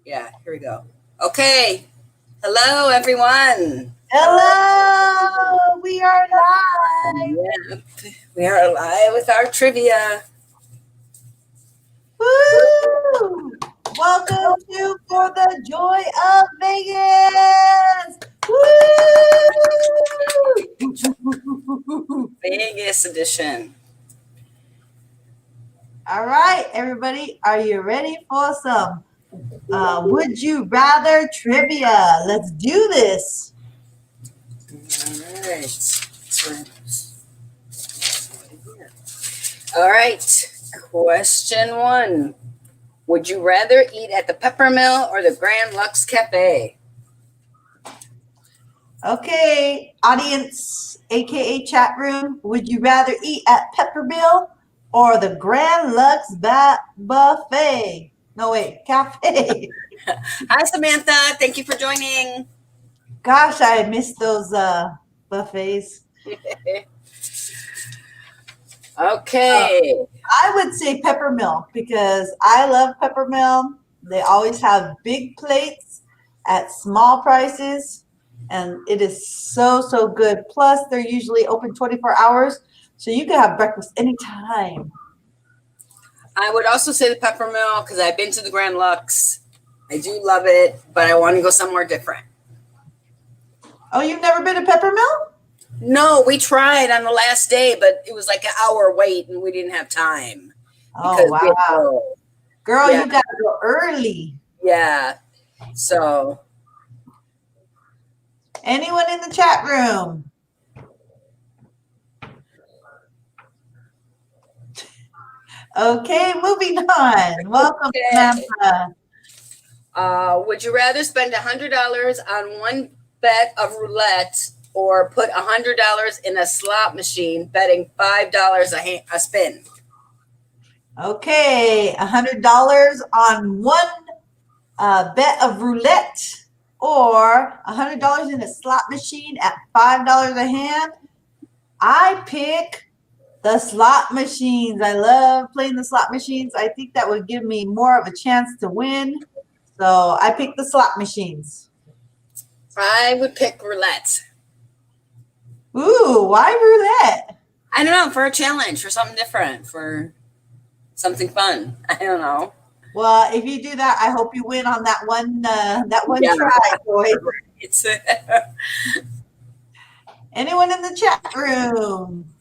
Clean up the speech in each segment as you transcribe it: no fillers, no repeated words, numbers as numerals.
Yeah, here we go. Okay. Hello, everyone. Hello, we are live. Yep. We are live with our trivia. Woo! Welcome to For the Joy of Vegas. Woo! Vegas edition. All right, everybody, are you ready for some Would You Rather trivia? Let's do this. All right. All right. Question 1. Would you rather eat at the Peppermill or the Grand Lux Cafe? Okay, audience, aka chat room, would you rather eat at Peppermill or the Grand Lux Buffet? No, wait, Cafe. Hi, Samantha. Thank you for joining. Gosh, I missed those buffets. Okay. I would say Peppermill because I love Peppermill. They always have big plates at small prices, and it is so good. Plus, they're usually open 24 hours, so you can have breakfast anytime. I would also say the Peppermill because I've been to the Grand Lux. I do love it, but I want to go somewhere different. Oh, you've never been to Peppermill? No, we tried on the last day, but it was like an hour wait and we didn't have time. Oh, wow. Girl, you got to go early. Yeah. So. Anyone in the chat room? Okay, moving on. Welcome, Samantha. Would you rather spend $100 on one bet of roulette or put $100 in a slot machine betting $5 a spin? Okay, $100 on one bet of roulette or $100 in a slot machine at $5 a hand. I pick the slot machines. I love playing the slot machines. I think that would give me more of a chance to win. So I pick the slot machines. I would pick roulette. Ooh, why roulette? I don't know, for a challenge, for something different, for something fun. I don't know. Well, if you do that, I hope you win on that one try, boy. It's Anyone in the chat room?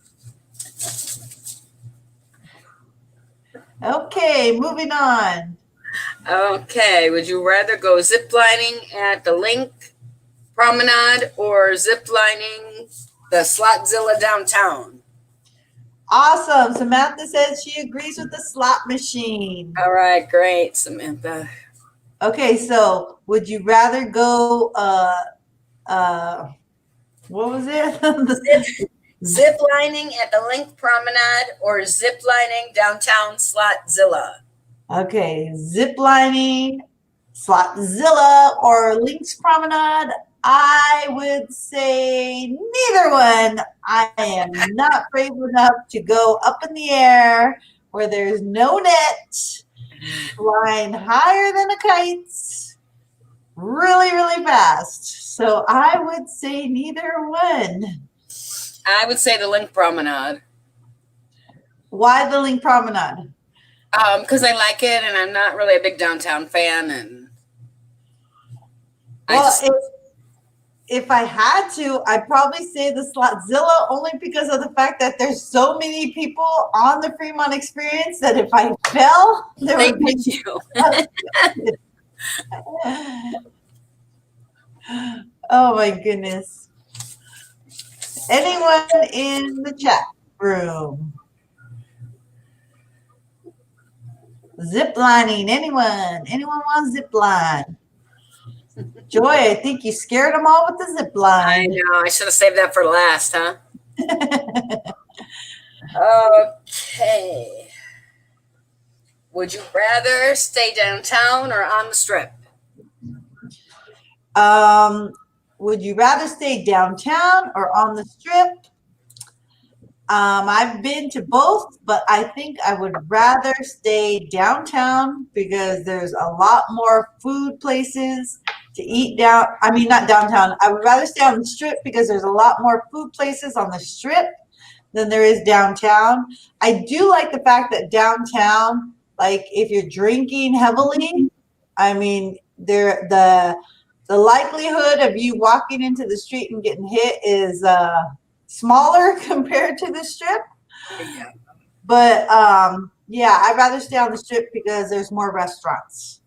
Okay, moving on. Okay, would you rather go ziplining at the Link Promenade or ziplining the Slotzilla downtown? Awesome. Samantha says she agrees with the slot machine. All right, great, Samantha. Okay, so would you rather go what was it? Ziplining at the Link Promenade or ziplining downtown Slotzilla? Okay, ziplining, Slotzilla, or Links Promenade. I would say neither one. I am not brave enough to go up in the air where there's no net, flying higher than a kite, really fast. So I would say neither one. I would say the Link Promenade. Why the Link Promenade? Because I like it, and I'm not really a big downtown fan. And if I had to, I'd probably say the Slotzilla only because of the fact that there's so many people on the Fremont Experience that if I fell, there would be you. Oh my goodness. Anyone in the chat room? Zip lining. Anyone? Anyone want zip line? Joy, I think you scared them all with the zip line. I know. I should have saved that for last, huh? Okay. Would you rather stay downtown or on the Strip? Would you rather stay downtown or on the Strip? I've been to both, but I think I would rather stay downtown because there's a lot more food places to eat down. I mean, not downtown. I would rather stay on the strip because there's a lot more food places on the strip than there is downtown. I do like the fact that downtown, like if you're drinking heavily, I mean, the likelihood of you walking into the street and getting hit is smaller compared to the strip. Yeah. But yeah, I'd rather stay on the strip because there's more restaurants.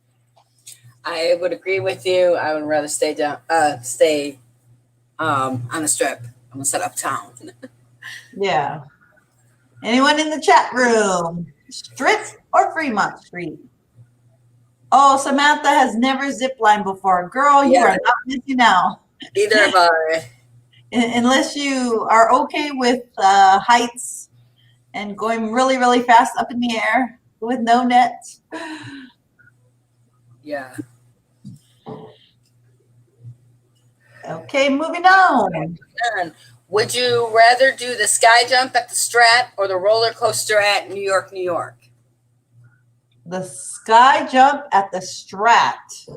I would agree with you. I would rather stay on the strip. I'm gonna set uptown. Yeah. Anyone in the chat room? Strip or Fremont Street? Oh, Samantha has never ziplined before. Girl, you Yeah. are not missing out. Either of our Unless you are okay with heights and going really, really fast up in the air with no net. yeah. Okay, moving on. Done. Would you rather do the sky jump at the Strat or the roller coaster at New York, New York? The sky jump at the Strat.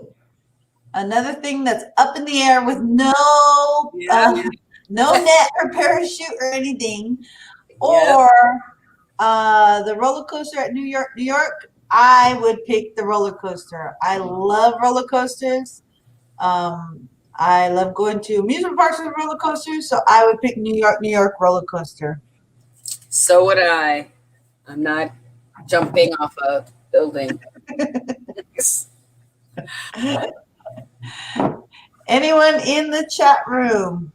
Another thing that's up in the air with no net or parachute or anything. Or the roller coaster at New York, New York. I would pick the roller coaster. I love roller coasters. I love going to amusement parks with roller coasters, so I would pick New York roller coaster. So would I. I'm not jumping off a building. Anyone in the chat room?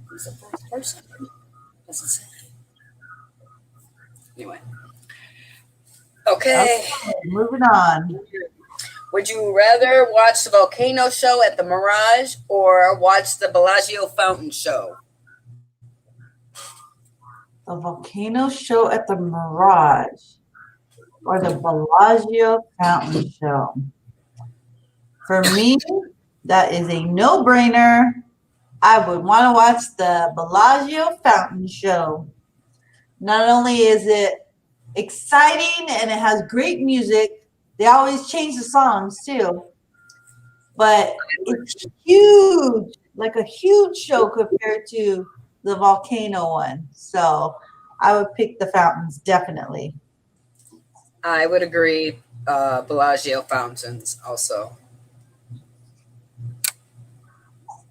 Who's the first person? Doesn't say. Anyway. Okay. Moving on. Would you rather watch the volcano show at the Mirage or watch the Bellagio fountain show? The volcano show at the Mirage or the Bellagio fountain show. For me, that is a no-brainer. I would want to watch the Bellagio fountain show. Not only is it exciting and it has great music, they always change the songs too. But it's huge, like a huge show compared to the volcano one. So I would pick the fountains, definitely. I would agree. Bellagio fountains also.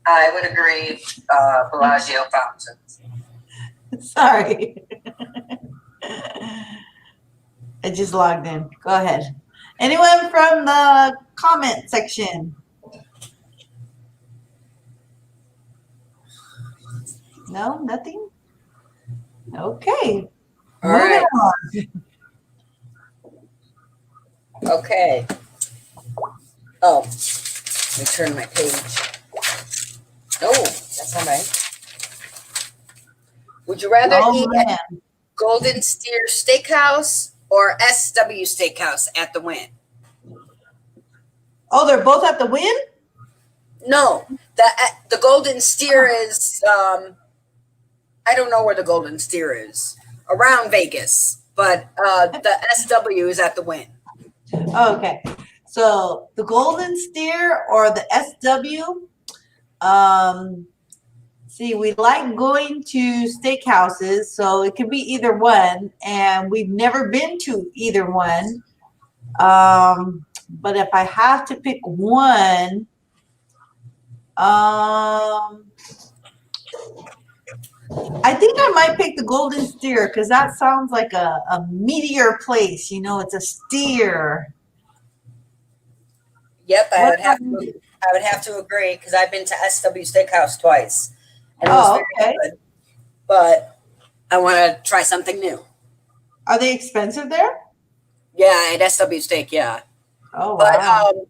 I would agree. Bellagio fountains. Sorry. I just logged in. Go ahead. Anyone from the comment section? No, nothing? Okay. All right. On. Okay. Oh, let me turn my page. No, that's not right. Would you rather eat at Golden Steer Steakhouse or SW Steakhouse at the Wynn? Oh, they're both at the Wynn? No, the Golden Steer is I don't know where the Golden Steer is. Around Vegas, but the SW is at the Wynn. Oh, okay. So the Golden Steer or the SW. See, we like going to steakhouses, so it could be either one, and we've never been to either one. But if I have to pick one, I think I might pick the Golden Steer because that sounds like a meatier place. You know, it's a steer. Yep, I would have to agree because I've been to SW Steakhouse twice, and it was very good. But I want to try something new. Are they expensive there? Yeah, at SW Steak, yeah. Oh, wow. But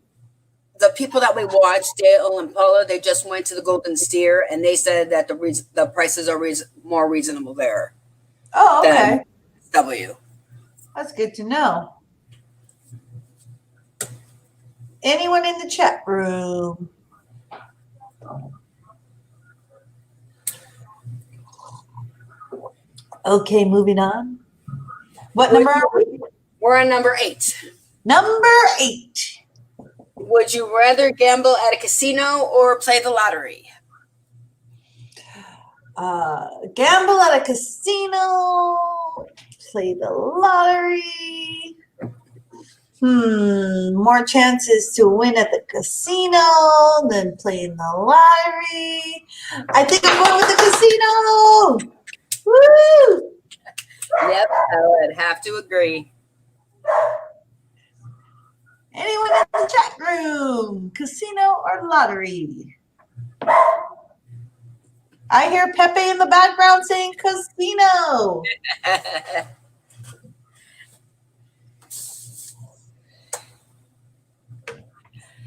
the people that we watched, Dale and Paula, they just went to the Golden Steer, and they said that the prices are more reasonable there. Oh, okay. Than SW. That's good to know. Anyone in the chat room? Okay, moving on. What number are we? We're on number 8. Number 8. Would you rather gamble at a casino or play the lottery? Gamble at a casino, play the lottery. More chances to win at the casino than playing the lottery. I think I'm going with the casino. Woo! Yep, I would have to agree. Anyone in the chat room? Casino or lottery? I hear Pepe in the background saying casino.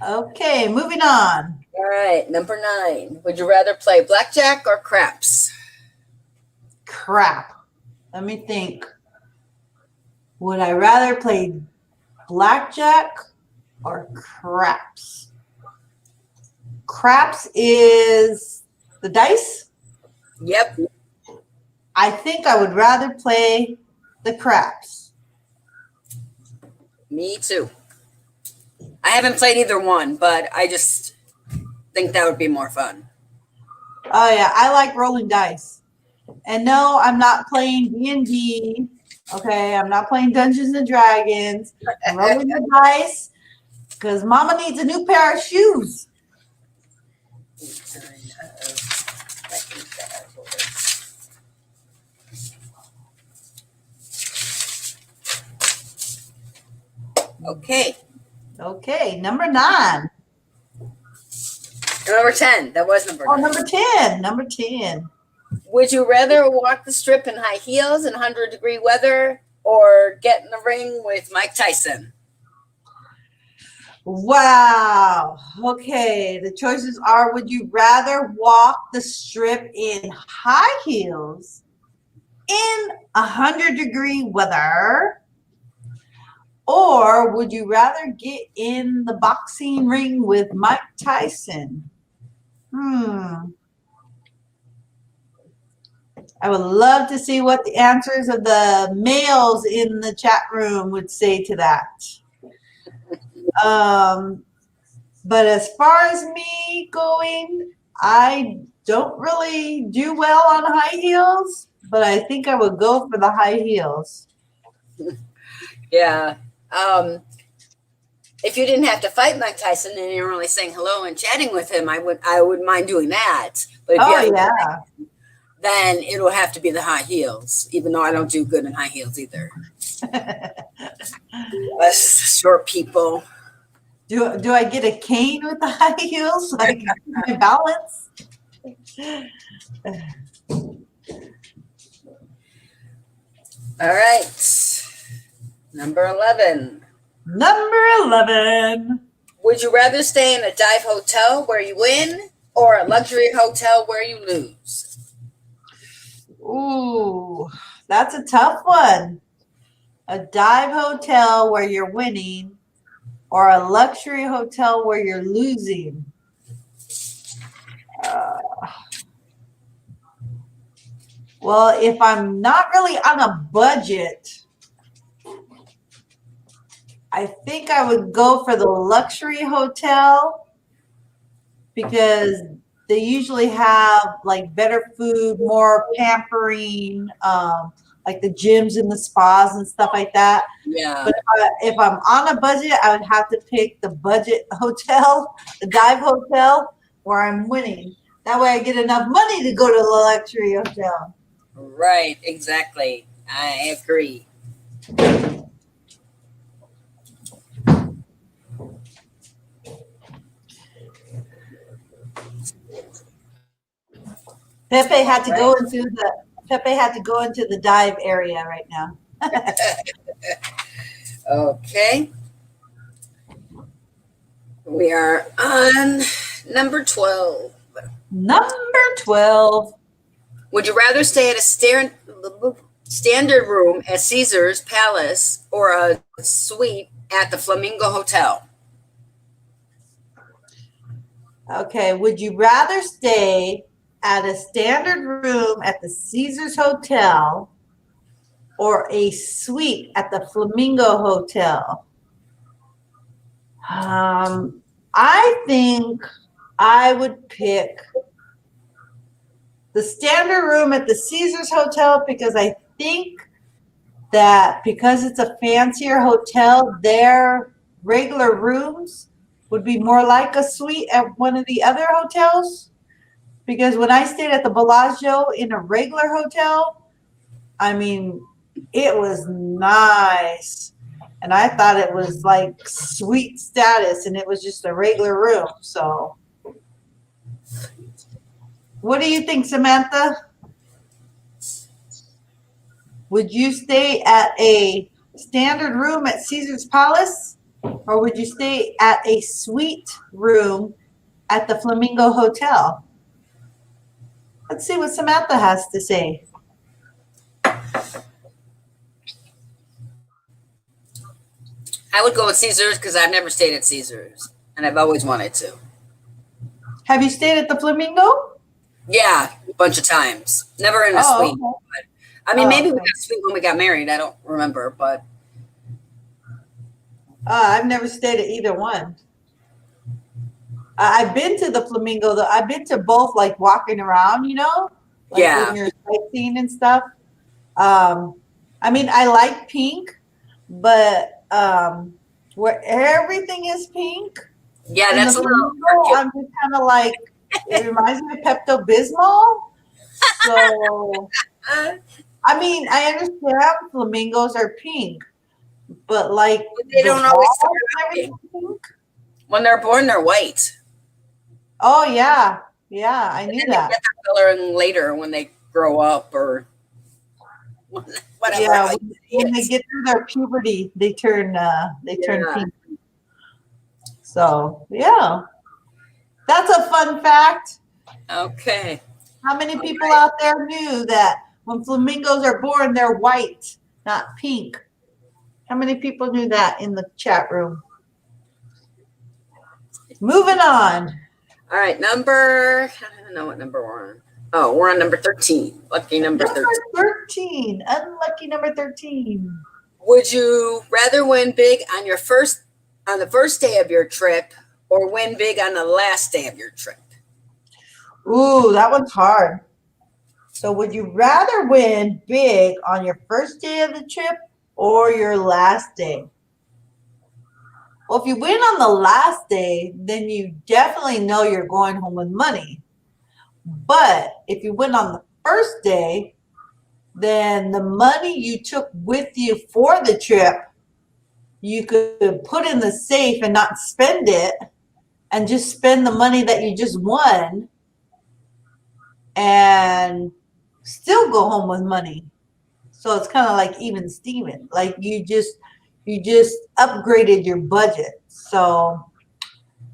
Okay, moving on. All right, number 9. Would you rather play blackjack or craps? Crap. Let me think. Would I rather play blackjack or craps? Craps is the dice? Yep. I think I would rather play the craps. Me too. I haven't played either one, but I just think that would be more fun. Oh yeah, I like rolling dice. And no, I'm not playing D&D. Okay, I'm not playing Dungeons and Dragons. I'm rolling the dice because Mama needs a new pair of shoes. Okay. Okay, number 9. Number 10. That was number 9. Oh, number 10. Number 10. Would you rather walk the strip in high heels in 100-degree weather or get in the ring with Mike Tyson? Wow. Okay, the choices are: would you rather walk the strip in high heels in 100-degree weather, or would you rather get in the boxing ring with Mike Tyson? I would love to see what the answers of the males in the chat room would say to that. But as far as me going, I don't really do well on high heels, but I think I would go for the high heels. Yeah. If you didn't have to fight Mike Tyson and you're only saying hello and chatting with him, I wouldn't mind doing that. But if you have to fight him, then it'll have to be the high heels, even though I don't do good in high heels either. Us short people. Do I get a cane with the high heels so I can keep my balance? All right. Number 11. Number 11. Would you rather stay in a dive hotel where you win or a luxury hotel where you lose? Ooh, that's a tough one. A dive hotel where you're winning or a luxury hotel where you're losing. Well, if I'm not really on a budget, I think I would go for the luxury hotel because they usually have like better food, more pampering, like the gyms and the spas and stuff like that. Yeah. But if I'm on a budget, I would have to pick the budget hotel, the dive hotel, where I'm winning. That way I get enough money to go to the luxury hotel. Right, exactly. I agree. Pepe had to go into the dive area right now. Okay. We are on number 12. Number 12. Would you rather stay at a standard room at Caesar's Palace or a suite at the Flamingo Hotel? Okay, would you rather stay at a standard room at the Caesars Hotel or a suite at the Flamingo Hotel? I think I would pick the standard room at the Caesars Hotel because I think that because it's a fancier hotel, their regular rooms would be more like a suite at one of the other hotels. Because when I stayed at the Bellagio in a regular hotel, I mean, it was nice. And I thought it was like suite status and it was just a regular room. So, what do you think, Samantha? Would you stay at a standard room at Caesar's Palace or would you stay at a suite room at the Flamingo Hotel? Let's see what Samantha has to say. I would go with Caesars because I've never stayed at Caesars and I've always wanted to. Have you stayed at the Flamingo? Yeah, a bunch of times. Never in a suite. Okay. But, I mean, maybe we Okay. got a suite when we got married. I don't remember, but I've never stayed at either one. I've been to the Flamingo though. I've been to both, like walking around, like Yeah. when you're sightseeing and stuff. I mean, I like pink, but where everything is pink, yeah, in that's the a little. Flamingo, I'm just kind of like, it reminds me of Pepto Bismol. So, I mean, I understand flamingos are pink, but like They don't the always walls start and out pink. everything pink. When they're born, they're white. Oh yeah, yeah, I knew And they that. get their coloring later when they grow up or whatever. Yeah, when they get through their puberty, they turn Yeah. pink. So yeah, that's a fun fact. Okay. How many people out there knew that when flamingos are born, they're white, not pink? How many people knew that in the chat room? Moving on. All right. I don't know what number we're on. Oh, we're on number 13. Lucky number 13. Number 13. Unlucky number 13. Would you rather win big on the first day of your trip or win big on the last day of your trip? Ooh, that one's hard. So would you rather win big on your first day of the trip or your last day? Well, if you win on the last day, then you definitely know you're going home with money. But if you win on the first day, then the money you took with you for the trip, you could put in the safe and not spend it and just spend the money that you just won and still go home with money. So it's kind of like even Steven. Like you just upgraded your budget. So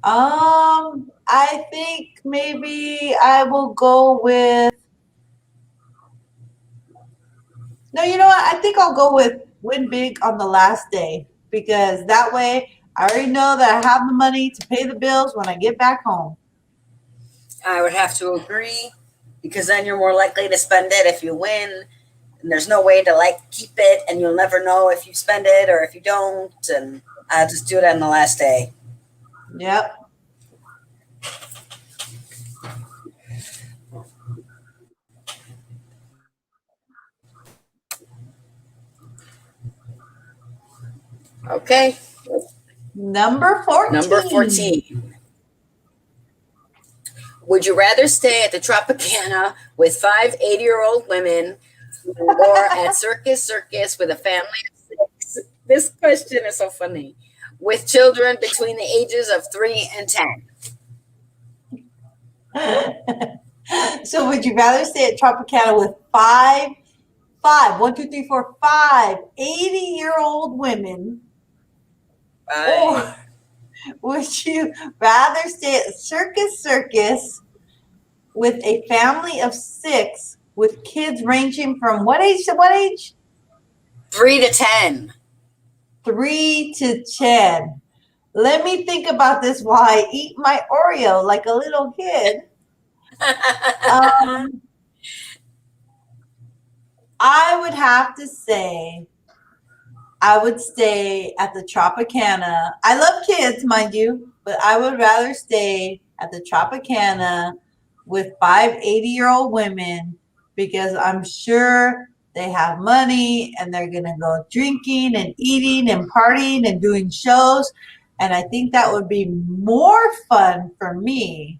I think maybe I will go with no, you know what? I think I'll go with win big on the last day because that way I already know that I have the money to pay the bills when I get back home. I would have to agree because then you're more likely to spend it if you win. And there's no way to keep it and you'll never know if you spend it or if you don't. And I'll just do it on the last day. Yep. Okay. Number 14. Number 14. Would you rather stay at the Tropicana with 5 80-year-old women or at Circus with a family of 6? This question is so funny. With children between the ages of 3 and 10. So would you rather stay at Tropicana with five 80-year-old women? Or would you rather stay at Circus with a family of 6 with kids ranging from what age to what age? 3 to 10. 3 to 10. Let me think about this while I eat my Oreo like a little kid. I would have to say I would stay at the Tropicana. I love kids, mind you, but I would rather stay at the Tropicana with 5 80-year-old women because I'm sure they have money and they're going to go drinking and eating and partying and doing shows. And I think that would be more fun for me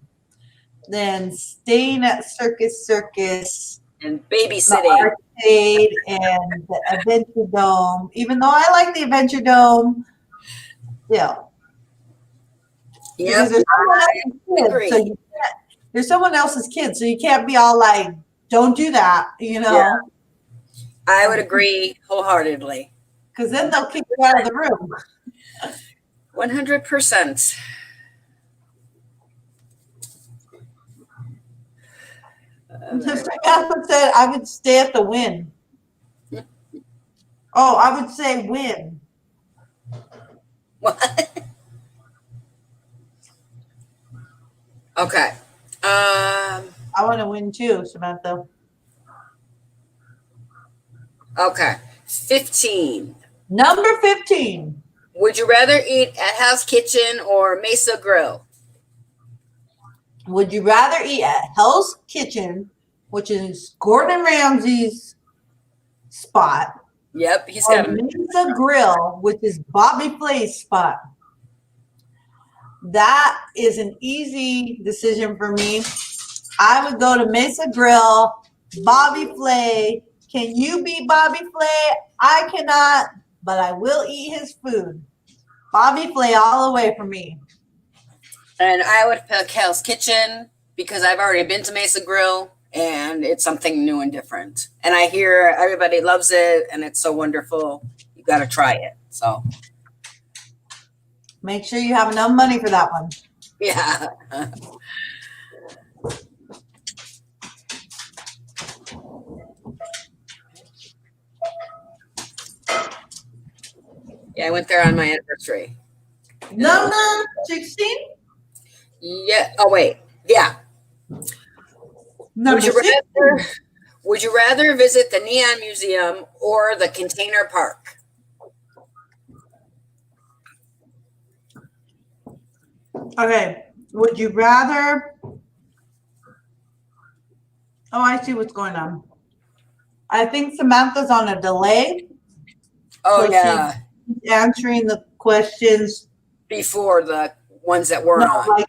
than staying at Circus Circus, And the babysitting. arcade, and the Adventure Dome. Even though I like the Adventure Dome, still, because Yep. there's someone else's kid, agree. so you can't. There's someone else's kid, so you can't be all like, "Don't do that," you know, Yeah. I would agree wholeheartedly. because then they'll kick you out of the room. 100%. Samantha said I would stay at the Win. Oh, I would say Win. What? Okay. I want to win too, Samantha. Okay. 15. Number 15. Would you rather eat at Hell's Kitchen or Mesa Grill? Would you rather eat at Hell's Kitchen, which is Gordon Ramsay's spot, Yep, he's or got a Mesa Grill, which is Bobby Flay's spot? That is an easy decision for me. I would go to Mesa Grill, Bobby Flay. Can you beat Bobby Flay? I cannot, but I will eat his food. Bobby Flay all the way for me. And I would pick Hell's Kitchen because I've already been to Mesa Grill and it's something new and different. And I hear everybody loves it and it's so wonderful. You got to try it. So, Make sure you have enough money for that one. yeah. Yeah, I went there on my anniversary. Number 16? Yeah. Oh, wait. Yeah. Number Would you 16. Would you rather visit the Neon Museum or the Container Park? Okay. Would you rather? Oh, I see what's going on. I think Samantha's on a delay. Oh, So yeah. she's answering the questions. Before the ones that were No, on. like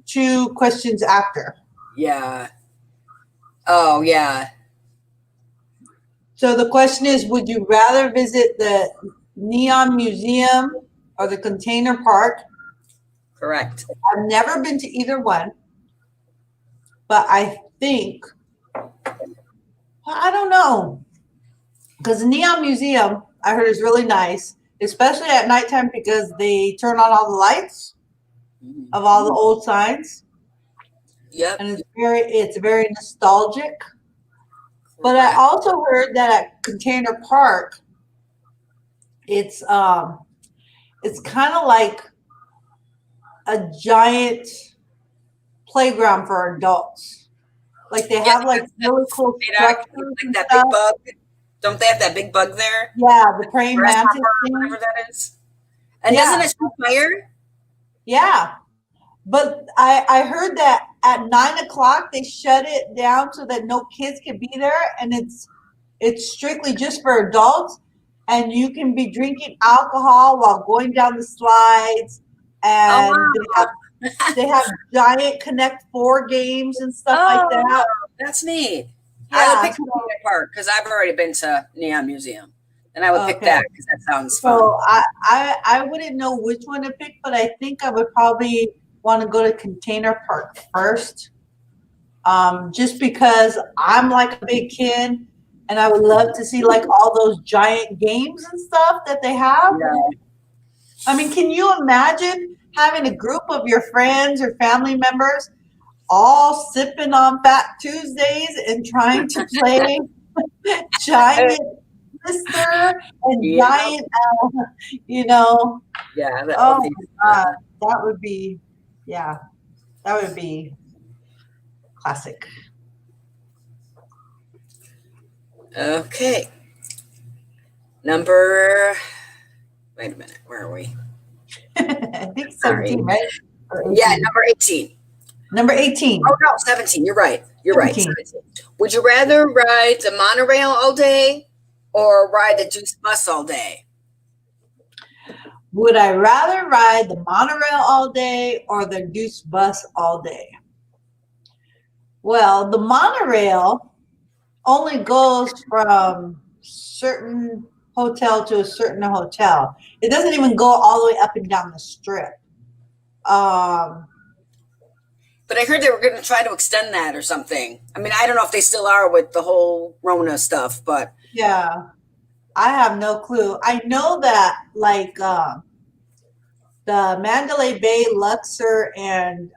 two questions after. Yeah. Oh, yeah. So the question is, would you rather visit the Neon Museum or the Container Park? Correct. I've never been to either one, but I think, I don't know, because the Neon Museum, I heard, is really nice, especially at nighttime because they turn on all the lights of all the old signs, Yep. and it's very nostalgic. But I also heard that at Container Park, it's kind of like a giant playground for adults. Like they have like really cool structures like and that stuff. big bug. Don't they have that big bug there? Yeah, the praying mantis Grasshopper, thing. whatever that is. And Yeah. doesn't it shoot fire? Yeah. But I heard that at 9 o'clock they shut it down so that no kids can be there, and it's strictly just for adults, and you can be drinking alcohol while going down the slides, and they have giant Connect Four games and stuff like that. That's neat. Yeah, I would pick Container Park because I've already been to Neon Museum. And I would pick that because that sounds fun. So I wouldn't know which one to pick, but I think I would probably want to go to Container Park first, just because I'm like a big kid and I would love to see like all those giant games and stuff that they have. Yeah. I mean, can you imagine having a group of your friends or family members all sipping on Fat Tuesdays and trying to play giant Twister and giant, Yeah. Oh my God, that would be, that would be classic. Okay. Number, wait a minute, where are we? I think Sorry. 17, right? Or Yeah, 18. number 18. Number 18. Oh, no, 17. You're right. You're right. 17. 17. Would you rather ride the monorail all day or ride the juice bus all day? Would I rather ride the monorail all day or the Deuce bus all day? Well, the monorail only goes from certain hotel to a certain hotel. It doesn't even go all the way up and down the strip. Um, But I heard they were going to try to extend that or something. I mean, I don't know if they still are with the whole Rona stuff, but yeah, I have no clue. I know that like the Mandalay Bay, Luxor, and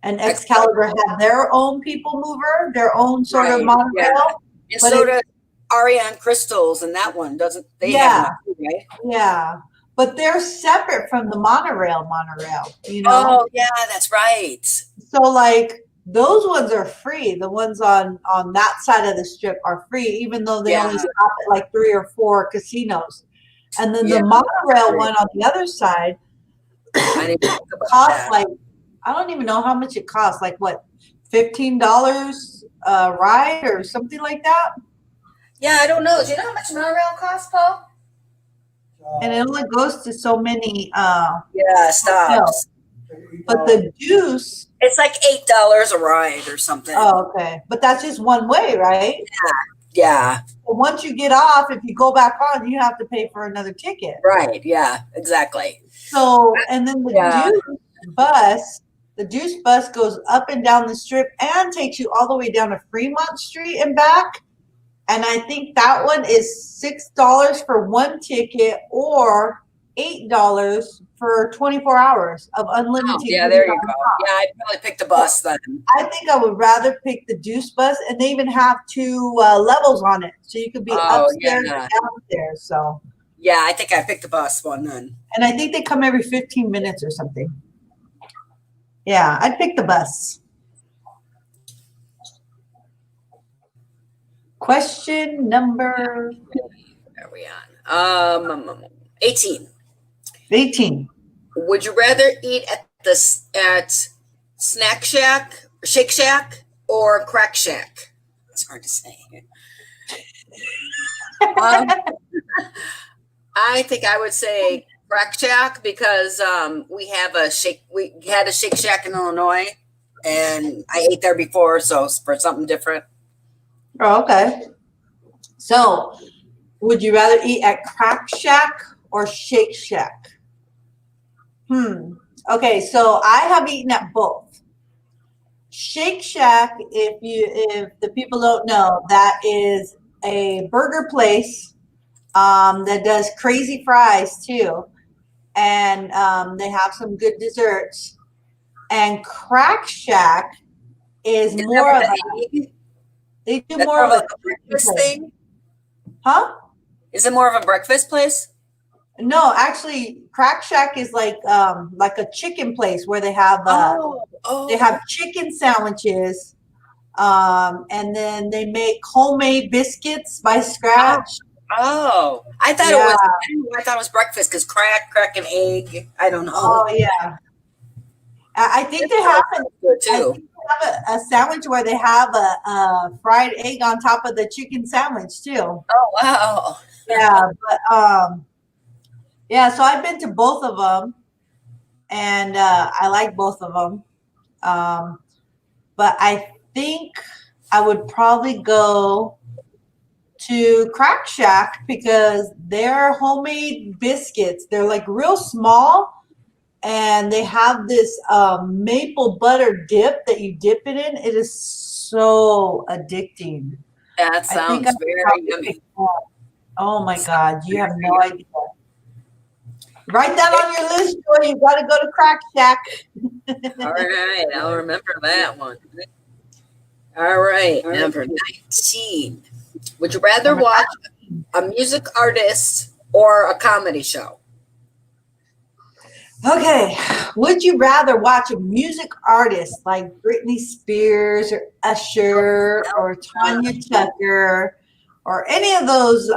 Excalibur have their own people mover, their own sort of right, monorail. yeah. And But so it- does Ariane Crystals, and that one doesn't. They Yeah. have one too, right? Yeah, but they're separate from the monorail, you know? Oh, yeah, that's right. So like those ones are free. The ones on that side of the strip are free, even though they only Yeah. stop at like 3 or 4 casinos. And then Yeah, the monorail right. one on the other side I didn't think about costs that. like, I don't even know how much it costs. Like what, $15 a ride or something like that? Yeah, I don't know. Do you know how much monorail costs, Paul? And it only goes to so many Yeah, stops. but the Deuce, It's like $8 a ride or something. oh, okay. But that's just one way, right? Yeah, But once you get off, if you go back on, you have to pay for another ticket. right. Yeah, exactly. So, and then Yeah. The Deuce bus goes up and down the strip and takes you all the way down to Fremont Street and back. And I think that one is $6 for one ticket or $8 for 24 hours of unlimited. Oh, yeah, there you go. Yeah, I'd probably pick the bus then. I think I would rather pick the Deuce bus, and they even have 2 levels on it, so you could be Oh, upstairs yeah. and downstairs. So, Yeah, I think I picked the bus one then. and I think they come every 15 minutes or something. Yeah, I'd pick the bus. Question number Where are we on? 18. 18. Would you rather eat at Snack Shack, Shake Shack, or Crack Shack? It's hard to say. I think I would say Crack Shack because we had a Shake Shack in Illinois, and I ate there before, so for something different. Oh, okay. So, would you rather eat at Crack Shack or Shake Shack? Okay, so I have eaten at both. Shake Shack, if the people don't know, that is a burger place that does crazy fries too, and they have some good desserts. And Crack Shack is Is more of that a what they eat? they do That's more of a breakfast thing. huh? Is it more of a breakfast place? No, actually, Crack Shack is like a chicken place where they have they have chicken sandwiches, and then they make homemade biscuits by scratch. Oh, I thought it was. I thought it was breakfast because crack an egg. I don't know. Oh yeah, I think they have good I too. think they have a sandwich where they have a fried egg on top of the chicken sandwich too. Oh wow. Yeah, but yeah. So I've been to both of them, and I like both of them. But I think I would probably go to Crack Shack because their homemade biscuits, they're like real small, and they have this maple butter dip that you dip it in. It is so addicting. That I think sounds I very probably yummy. pick that. Oh my God, you have no idea. Write that on your list, Joy. You got to go to Crack Shack. All right, I'll remember that one. All right, number 19. Would you rather watch a music artist or a comedy show? Okay. Would you rather watch a music artist like Britney Spears or Usher or Tanya Tucker or any of those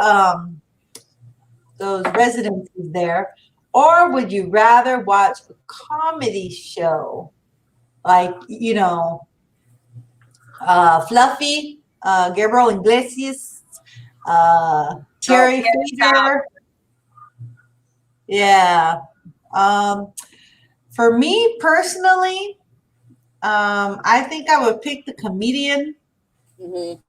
residencies there, or would you rather watch a comedy show like Fluffy, Gabriel Iglesias, Oh, Terry yeah. Fader? Yeah. Um, for me personally, I think I would pick the comedian Mhm.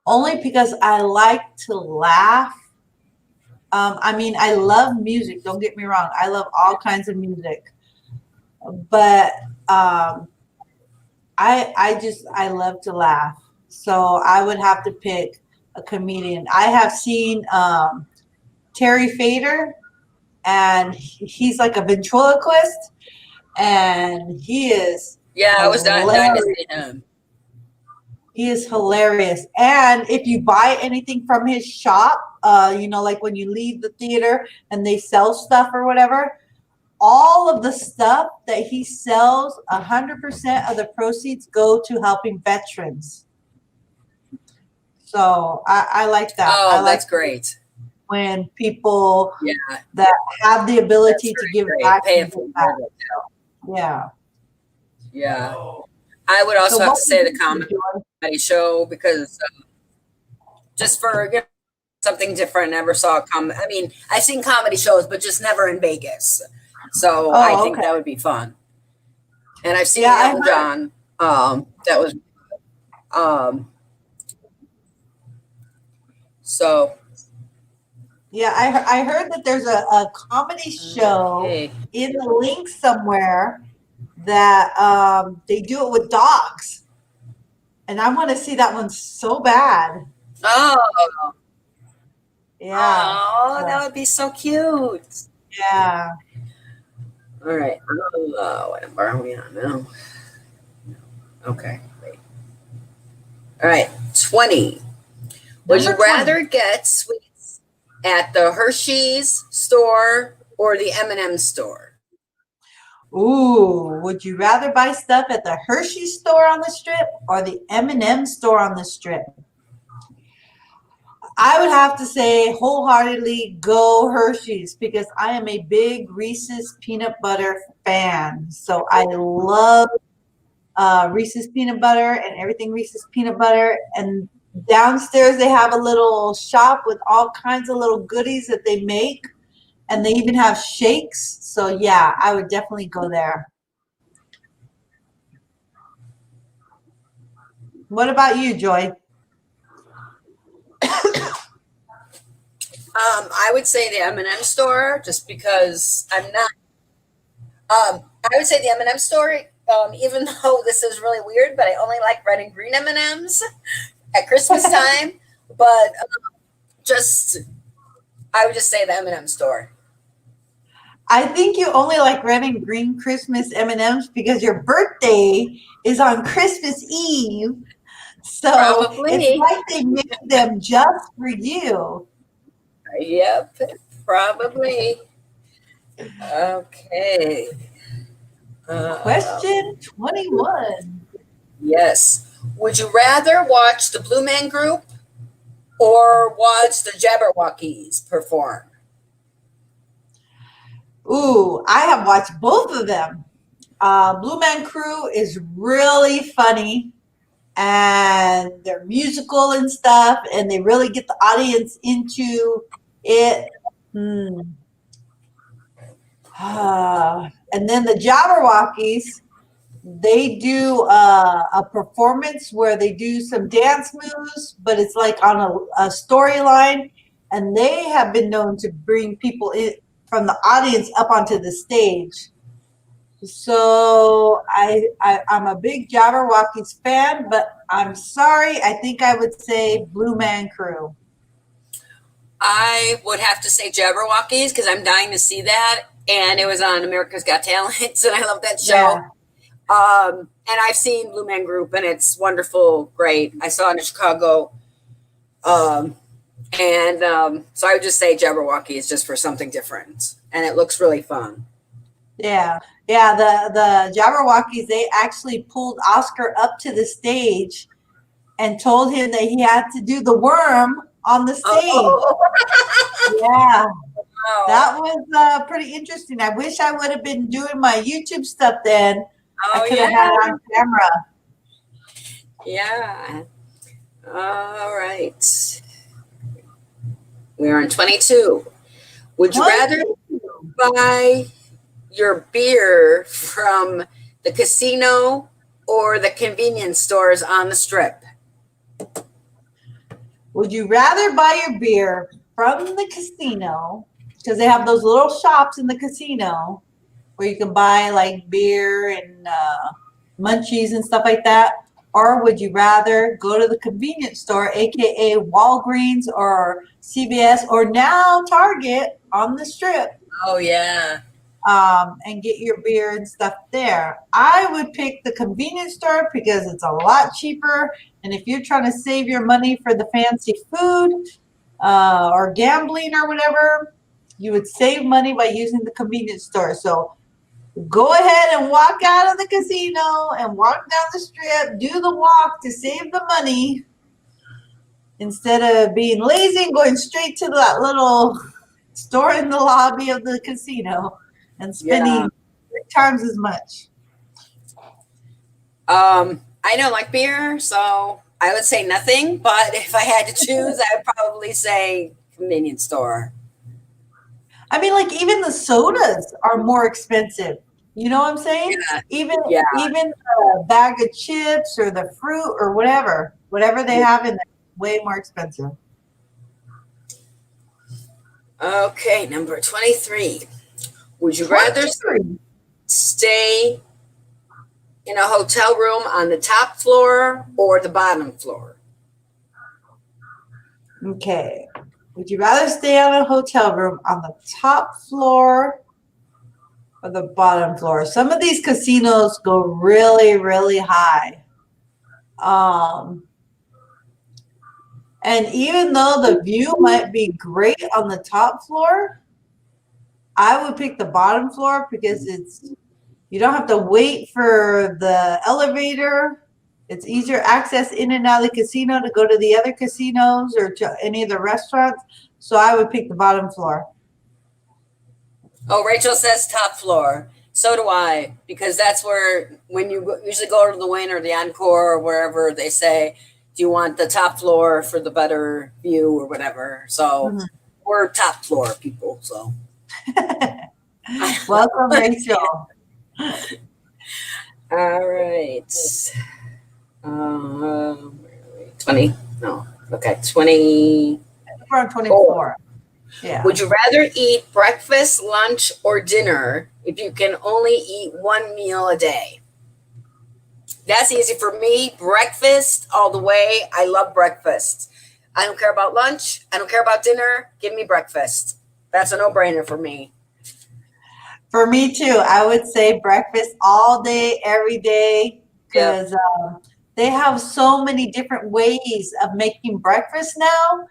only because I like to laugh. I mean, I love music. Don't get me wrong. I love all kinds of music, but um, I love to laugh. So I would have to pick a comedian. I have seen Terry Fader, and he's like a ventriloquist, and he is Yeah, I was dying to hilarious. see him. He is hilarious. And if you buy anything from his shop, like when you leave the theater and they sell stuff or whatever, all of the stuff that he sells, 100% of the proceeds go to helping veterans. So I like that. I Oh, like that's great. when people Yeah, that have the that's ability to very give great. back Pay can it give back. forward. Yeah. Yeah. I would So also have what to would say the you do, Joy? comedy show because just for something different. Never saw I mean, I've seen comedy shows, but just never in Vegas. So I Oh, think okay. that would be fun. And I've Yeah, seen I Elton heard. John. That was um. So I heard that there's a comedy show okay. in the link somewhere that they do it with dogs, and I want to see that one so bad. Oh, Yeah, oh, that so, would be so cute. yeah. All right. What number are we on now? Okay. Wait. All right. 20. Would you Number 20. rather get sweets at the Hershey's store or the M&M store? Ooh, would you rather buy stuff at the Hershey store on the strip or the M&M store on the strip? I would have to say wholeheartedly go Hershey's because I am a big Reese's peanut butter fan. So I love Reese's peanut butter and everything Reese's peanut butter. And downstairs they have a little shop with all kinds of little goodies that they make, and they even have shakes. So yeah, I would definitely go there. What about you, Joy? I would say the M&M store just because I'm not. I would say the M&M store, even though this is really weird, but I only like red and green M&Ms at Christmas time. But just, I would just say the M&M store. I think you only like red and green Christmas M&Ms because your birthday is on Christmas Eve. So it's Probably. like they made them just for you. Yep. Probably. Okay. Um, Question 21. yes. Would you rather watch the Blue Man Group or watch the Jabberwockies perform? Ooh, I have watched both of them. Blue Man Crew is really funny, and they're musical and stuff, and they really get the audience into it. Hmm. And then the Jabberwockies, they do a performance where they do some dance moves, but it's like on a storyline, and they have been known to bring people in from the audience up onto the stage. So I'm a big Jabberwockies fan, but I'm sorry. I think I would say Blue Man Crew. I would have to say Jabberwockies because I'm dying to see that. And it was on America's Got Talent, and I love that show. Yeah. And I've seen Blue Man Group, and it's wonderful, great. I saw it in Chicago. Um, so I would just say Jabberwockies just for something different. And it looks really fun. Yeah, yeah. The Jabberwockies, they actually pulled Oscar up to the stage and told him that he had to do the worm on the stage. Oh, Yeah, wow. that was pretty interesting. I wish I would have been doing my YouTube stuff then. I Oh, could have had yeah. it on camera. Yeah. All right. We're on 22. Would you rather 22. buy your beer from the casino or the convenience stores on the strip? Would you rather buy your beer from the casino because they have those little shops in the casino where you can buy like beer and munchies and stuff like that? Or would you rather go to the convenience store, aka Walgreens or CVS or now Target on the strip, Oh, yeah. and get your beer and stuff there? I would pick the convenience store because it's a lot cheaper. And if you're trying to save your money for the fancy food or gambling or whatever, you would save money by using the convenience store. So go ahead and walk out of the casino and walk down the strip, do the walk to save the money instead of being lazy and going straight to that little store in the lobby of the casino and Yeah. spending 3 times as much. I don't like beer, so I would say nothing. But if I had to choose, I'd probably say convenience store. I mean, like even the sodas are more expensive. You know what I'm saying? Yeah. Even Yeah. even a bag of chips or the fruit or whatever they have in there, way more expensive. Okay, number 23. Would you rather stay in a hotel room on the top floor or the bottom floor? Okay. Would you rather stay on a hotel room on the top floor or the bottom floor? Some of these casinos go really, really high. And even though the view might be great on the top floor, I would pick the bottom floor because you don't have to wait for the elevator. It's easier access in and out of the casino to go to the other casinos or to any of the restaurants. So I would pick the bottom floor. Oh, Rachel says top floor. So do I, because that's where when you usually go to the Wynn or the Encore or wherever they say, do you want the top floor for the better view or whatever? So we're top floor people. So Welcome, Rachel. all right. 20. No. Okay. 20. We're on 24. Yeah. Would you rather eat breakfast, lunch, or dinner if you can only eat one meal a day? That's easy for me. Breakfast all the way. I love breakfast. I don't care about lunch. I don't care about dinner. Give me breakfast. That's a no-brainer for me. For me too. I would say breakfast all day, every day, because they have so many different ways of making breakfast now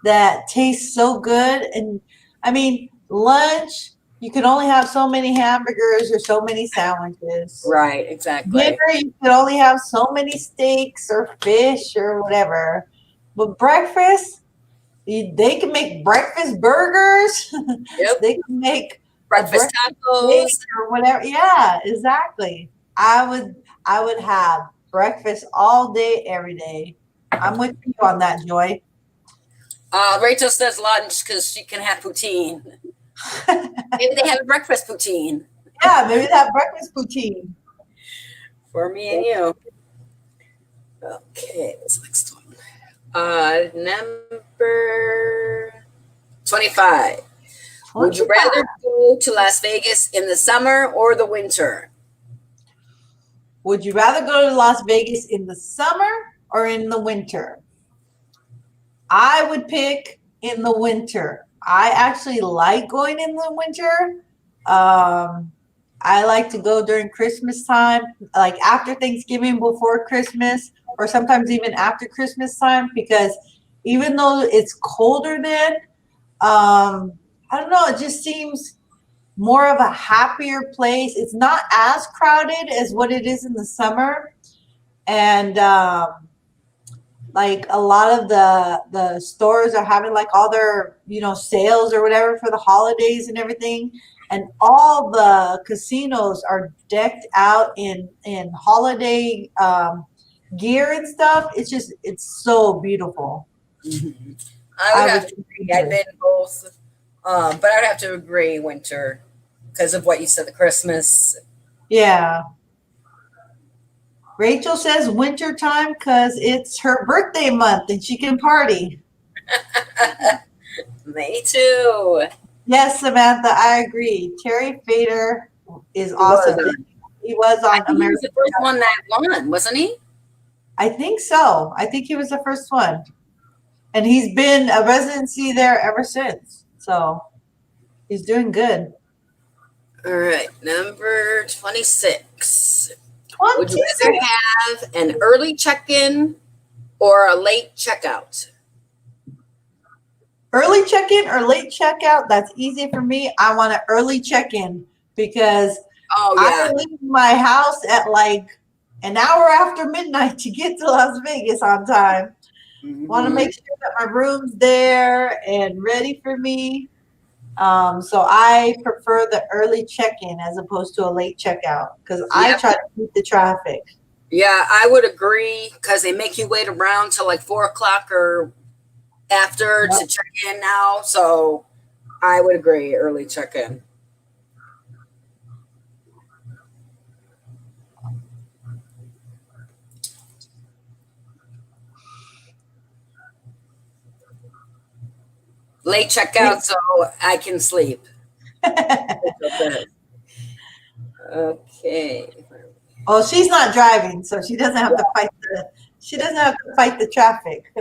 that tastes so good. And I mean, lunch, you can only have so many hamburgers or so many sandwiches. Right, exactly. Dinner, you can only have so many steaks or fish or whatever. But breakfast, they can make breakfast burgers. Yep. They can make breakfast tacos or whatever. Yeah, exactly. I would have breakfast all day, every day. I'm with you on that, Joy. Rachel says lunch because she can have poutine. Maybe they have a breakfast poutine. Yeah, maybe that breakfast poutine. For me and you. Okay, this next one. Number 25. Would you rather go to Las Vegas in the summer or the winter? Would you rather go to Las Vegas in the summer or in the winter? I would pick in the winter. I actually like going in the winter. I like to go during Christmas time, like after Thanksgiving, before Christmas, or sometimes even after Christmas time, because even though it's colder then, I don't know, it just seems more of a happier place. It's not as crowded as what it is in the summer. And like a lot of the stores are having like all their, you know, sales or whatever for the holidays and everything. And all the casinos are decked out in holiday gear and stuff. It's so beautiful. I would I have would to agree. I've been both, but I'd have to agree winter because of what you said, the Christmas. Yeah. Rachel says winter time because it's her birthday month and she can party. Me too. Yes, Samantha, I agree. Terry Fader is was awesome. on- He was I on think he was American. the first one that won, wasn't he? I think so. I think he was the first one. And he's been a residency there ever since. So he's doing good. All right, number 26. Would you 26. rather have an early check-in or a late checkout? Early check-in or late checkout? That's easy for me. I want an early check-in because Oh I yeah. leave my house at like an hour after midnight to get to Las Vegas on time. Want to make sure that my room's there and ready for me. So I prefer the early check-in as opposed to a late checkout because I Yep. try to beat the traffic. Yeah, I would agree because they make you wait around till like 4 o'clock or after Yep. to check in now. So I would agree, early check-in. Late checkout so I can sleep. Okay. Well, she's not driving, so she doesn't have to fight the traffic.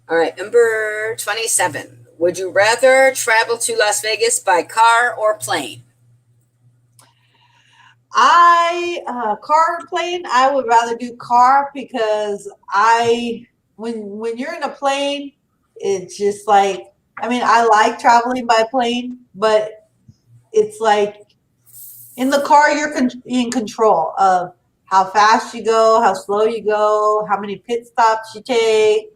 All right, number 27. Would you rather travel to Las Vegas by car or plane? Car or plane, I would rather do car because when you're in a plane, it's just like, I mean, I like traveling by plane, but it's like in the car, you're in control of how fast you go, how slow you go, how many pit stops you take,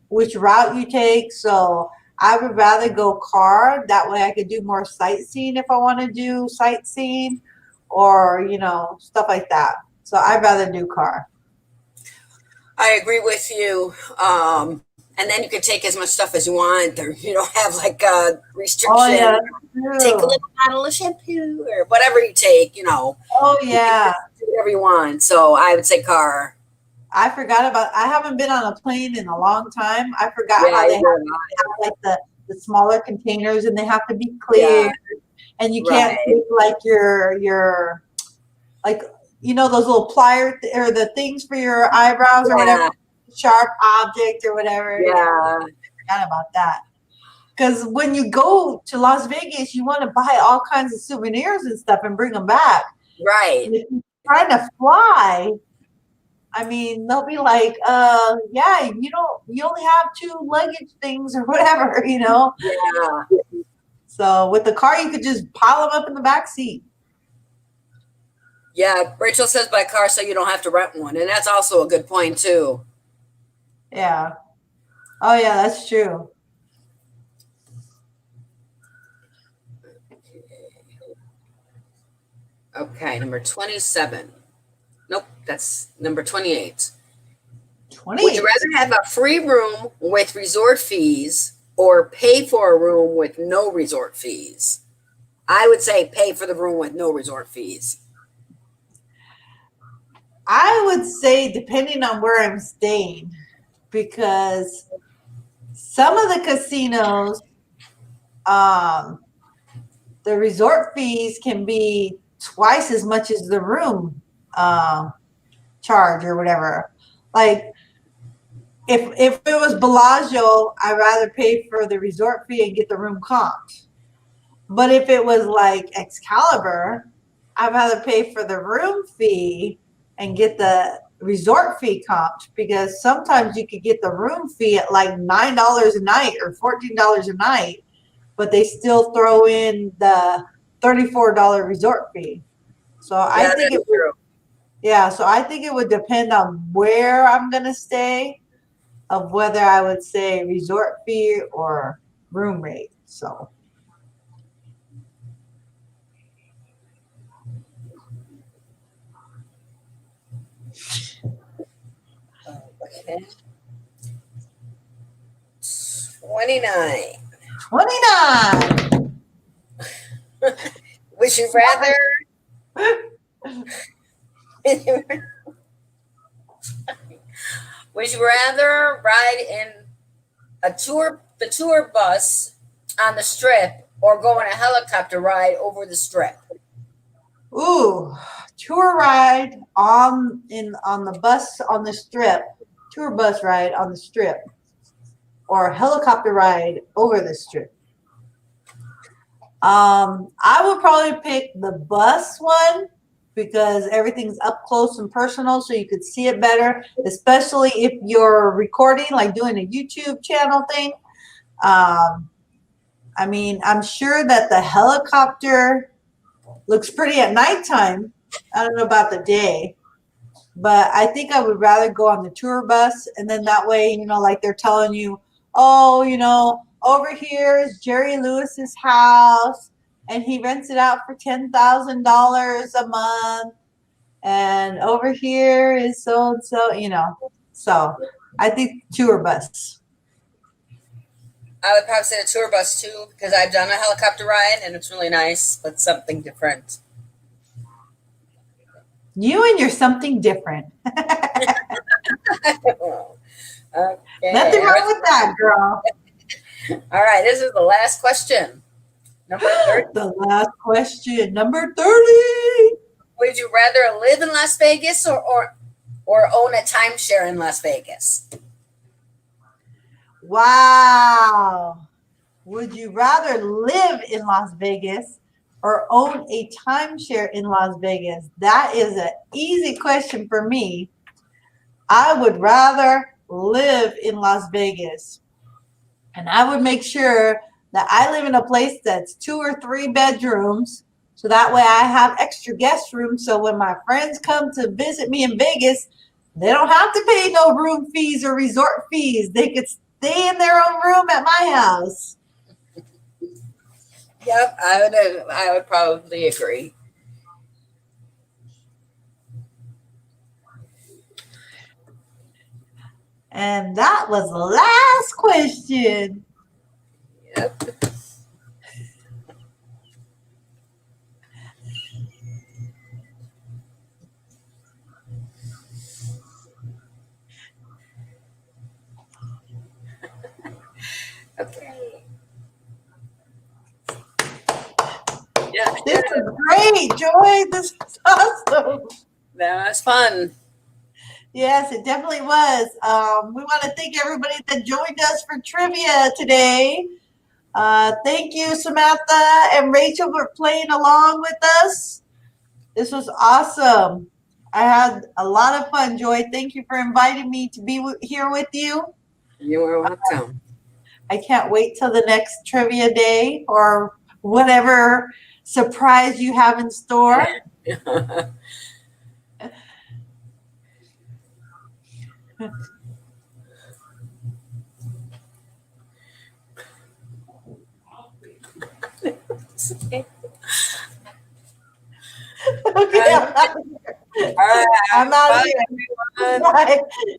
which route you take. So I would rather go car. That way I could do more sightseeing if I want to do sightseeing or, you know, stuff like that. So I'd rather do car. I agree with you. And then you can take as much stuff as you want, or you don't have like a restriction. Oh, yeah. Take a little bottle of shampoo or whatever you take, you know. Oh, You yeah. can do whatever you want. So I would say car. I haven't been on a plane in a long time. I forgot Yeah, how I they agree. have like the smaller containers and they have to be clear. Yeah, And you can't right. take like your like, you know, those little pliers or the things for your eyebrows or whatever, sharp object or whatever. Yeah. I forgot about that. Because when you go to Las Vegas, you want to buy all kinds of souvenirs and stuff and bring them back. Right. And if you're trying to fly, I mean, they'll be like, yeah, you only have 2 luggage things or whatever, you know? Yeah. So with the car, you could just pile them up in the back seat. Yeah. Rachel says by car so you don't have to rent one. And that's also a good point too. Yeah. Oh, yeah, that's true. Okay, number 27. Nope, that's number 28. 28. Would you rather have a free room with resort fees or pay for a room with no resort fees? I would say pay for the room with no resort fees. I would say depending on where I'm staying, because some of the casinos, the resort fees can be twice as much as the room charge or whatever. Like if it was Bellagio, I'd rather pay for the resort fee and get the room comped. But if it was like Excalibur, I'd rather pay for the room fee and get the resort fee comped, because sometimes you could get the room fee at like $9 a night or $14 a night, but they still throw in the $34 resort fee. So I think it would, true. yeah, so I think it would depend on where I'm gonna stay of whether I would say resort fee or room rate. So Okay. 29. 29. Would you rather would you rather ride in the tour bus on the strip or go on a helicopter ride over the strip? Ooh, tour ride on the bus on the strip, tour bus ride on the strip, or helicopter ride over the strip. I would probably pick the bus one because everything's up close and personal, so you could see it better, especially if you're recording, like doing a YouTube channel thing. I mean, I'm sure that the helicopter looks pretty at nighttime. I don't know about the day, but I think I would rather go on the tour bus, and then that way, like they're telling you, oh, over here is Jerry Lewis's house, and he rents it out for $10,000 a month, and over here is so and so. So I think tour bus. I would probably say the tour bus too, because I've done a helicopter ride and it's really nice, but something different. You and you're something different. Okay. Nothing wrong with that, girl. All right, this is the last question. Number 30. The last question, number 30. Would you rather live in Las Vegas or own a timeshare in Las Vegas? Wow. Would you rather live in Las Vegas or own a timeshare in Las Vegas? That is an easy question for me. I would rather live in Las Vegas. And I would make sure that I live in a place that's 2 or 3 bedrooms. So that way I have extra guest rooms. So when my friends come to visit me in Vegas, they don't have to pay no room fees or resort fees. They could stay in their own room at my house. Yep, I would probably agree. And that was the last question. Yep. Okay. Yeah, This is great, Joy. This is awesome. that was fun. Yes, it definitely was. We want to thank everybody that joined us for trivia today. Thank you, Samantha and Rachel, for playing along with us. This was awesome. I had a lot of fun, Joy. Thank you for inviting me to be here with you. You are welcome. I can't wait till the next trivia day or whatever surprise you have in store. Okay, All right. I'm out of Bye, here. everyone. Bye.